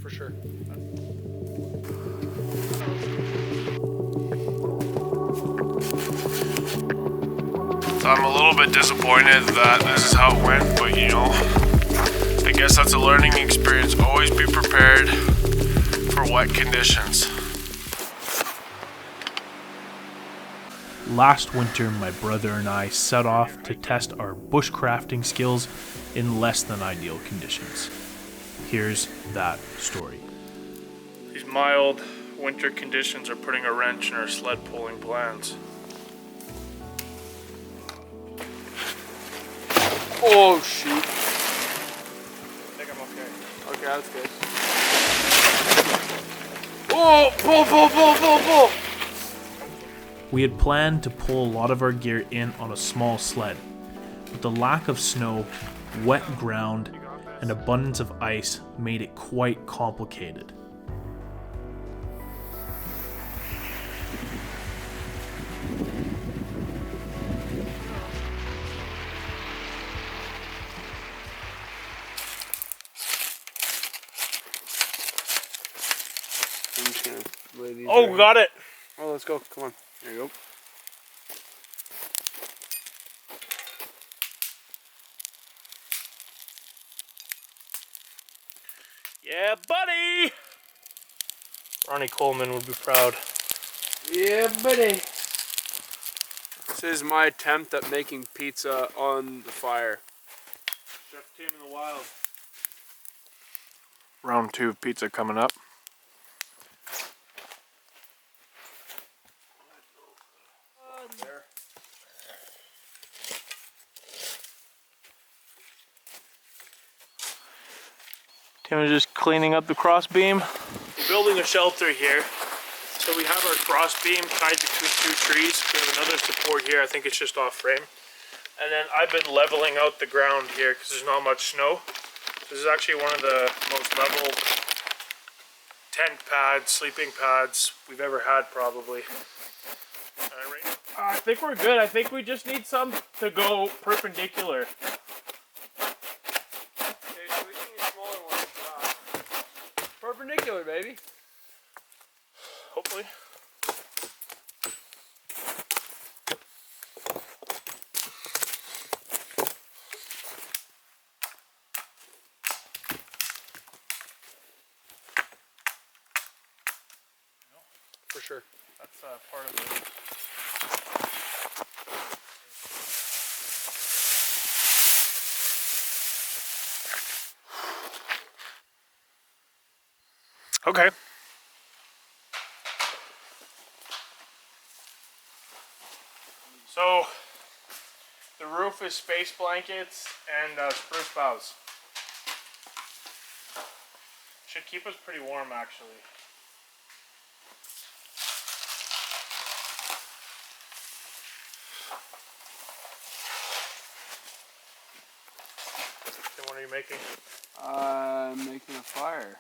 for sure. So I'm a little bit disappointed that this is how it went, but you know, I guess that's a learning experience. Always be prepared for wet conditions. Last winter, my brother and I set off to test our bushcrafting skills in less than ideal conditions. Here's that story. These mild winter conditions are putting a wrench in our sled pulling plans. Oh shoot. I think I'm okay. Okay, that's good. Oh, pull. We had planned to pull a lot of our gear in on a small sled, but the lack of snow, wet ground, and abundance of ice made it quite complicated. I'm just gonna lay these. Oh, got it! Oh, let's go. Come on. There you go. Yeah, buddy! Ronnie Coleman would be proud. Yeah, buddy. This is my attempt at making pizza on the fire. Chef Tim in the Wild. Round 2 of pizza coming up. There. Tim is just cleaning up the cross beam. We're building a shelter here. So we have our cross beam tied between 2 trees. We have another support here. I think it's just off frame. And then I've been leveling out the ground here because there's not much snow. This is actually one of the most level tent pads, sleeping pads we've ever had probably. I think we're good. I think we just need some to go perpendicular. Okay, so we can get smaller ones. Perpendicular, baby. Hopefully. For sure. That's part of it. Okay. So, the roof is space blankets and spruce boughs. Should keep us pretty warm, actually. Then what are you making? I'm making a fire.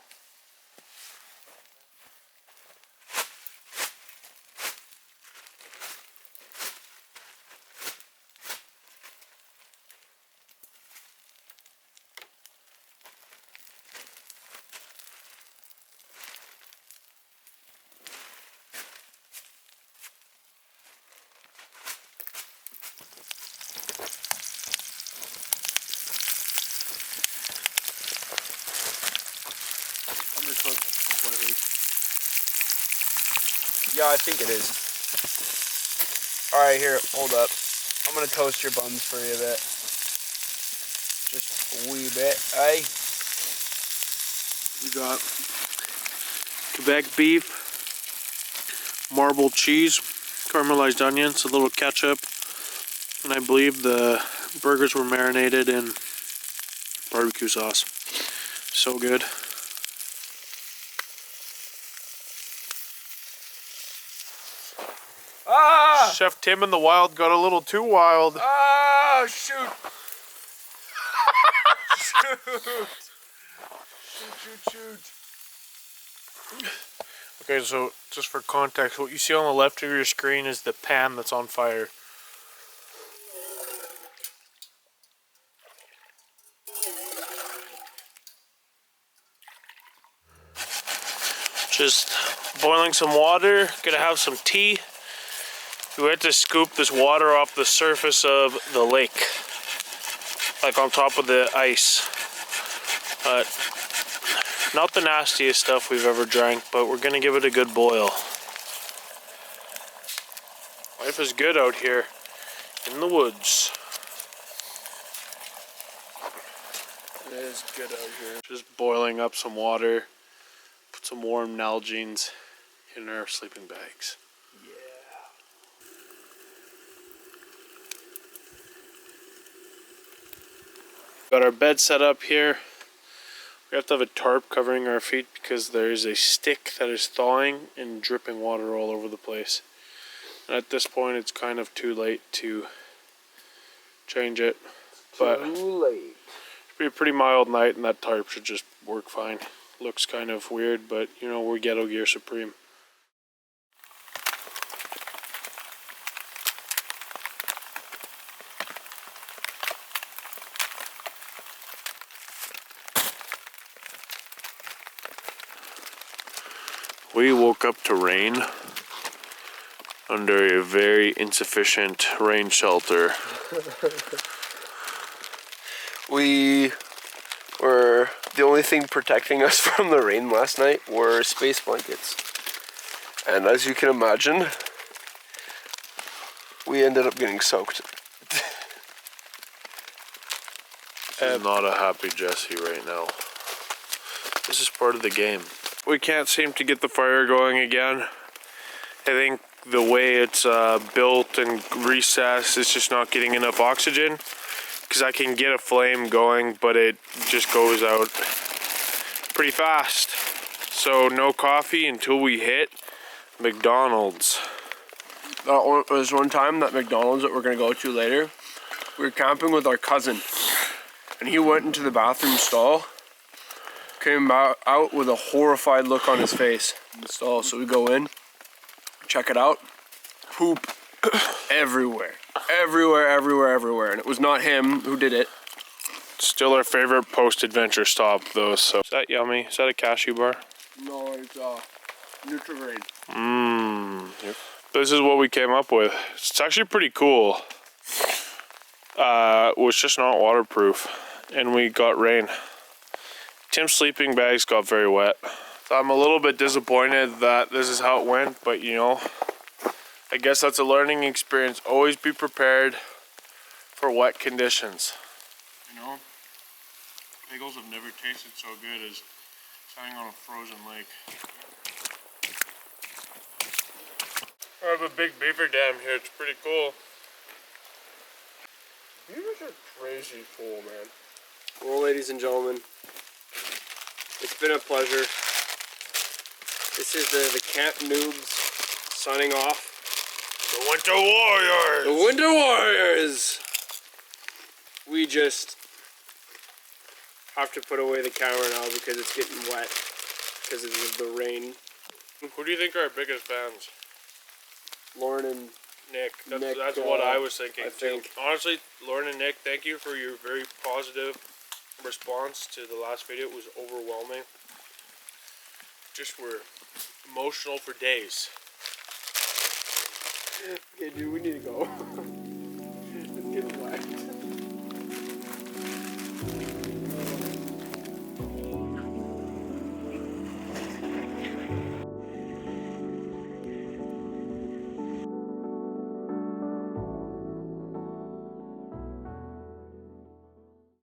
Undercooked slightly. Yeah, I think it is. Alright, here, hold up. I'm gonna toast your buns for you a bit. Just a wee bit, eh? We got Quebec beef, marbled cheese, caramelized onions, a little ketchup, and I believe the burgers were marinated in barbecue sauce. So good. Ah! Chef Tim in the Wild got a little too wild. Ah, shoot! Shoot. Okay, so just for context, what you see on the left of your screen is the pan that's on fire. Just boiling some water, gonna have some tea. We had to scoop this water off the surface of the lake, like on top of the ice. But not the nastiest stuff we've ever drank, but we're gonna give it a good boil. Life is good out here in the woods. It is good out here. Just boiling up some water, put some warm Nalgene's in our sleeping bags. Got our bed set up here. We have to have a tarp covering our feet because there is a stick that is thawing and dripping water all over the place. And at this point it's kind of too late to change it. But Too late. it'll be a pretty mild night and that tarp should just work fine. Looks kind of weird, but you know, we're Ghetto Gear Supreme. We woke up to rain under a very insufficient rain shelter. We were, the only thing protecting us from the rain last night were space blankets. And as you can imagine, we ended up getting soaked. This is not a happy Jesse right now. This is part of the game. We can't seem to get the fire going again. I think the way it's built and recessed, it's just not getting enough oxygen. Because I can get a flame going, but it just goes out pretty fast. So no coffee until we hit McDonald's. There's one time that McDonald's that we're gonna go to later. We were camping with our cousin, and he went into the bathroom stall, came out with a horrified look on his face in the stall. So we go in, check it out, poop everywhere. Everywhere. And it was not him who did it. Still our favorite post-adventure stop though, so. Is that yummy? Is that a cashew bar? No, it's Nutrigrain. Yep. This is what we came up with. It's actually pretty cool. It was just not waterproof, and we got rain. Tim's sleeping bags got very wet. So I'm a little bit disappointed that this is how it went, but you know, I guess that's a learning experience. Always be prepared for wet conditions. You know, bagels have never tasted so good as standing on a frozen lake. I have a big beaver dam here. It's pretty cool. Beavers are crazy cool, man. Well, ladies and gentlemen, it's been a pleasure. This is the Camp Noobs signing off. The Winter Warriors! The Winter Warriors! We just have to put away the camera now because it's getting wet because of the rain. Who do you think are our biggest fans? Lauren and Nick. That's Nick, what I was thinking I too. think. Honestly, Lauren and Nick, thank you for your very positive response to the last video. It was overwhelming. Just were emotional for days. Okay, dude, we need to go. It's getting wet.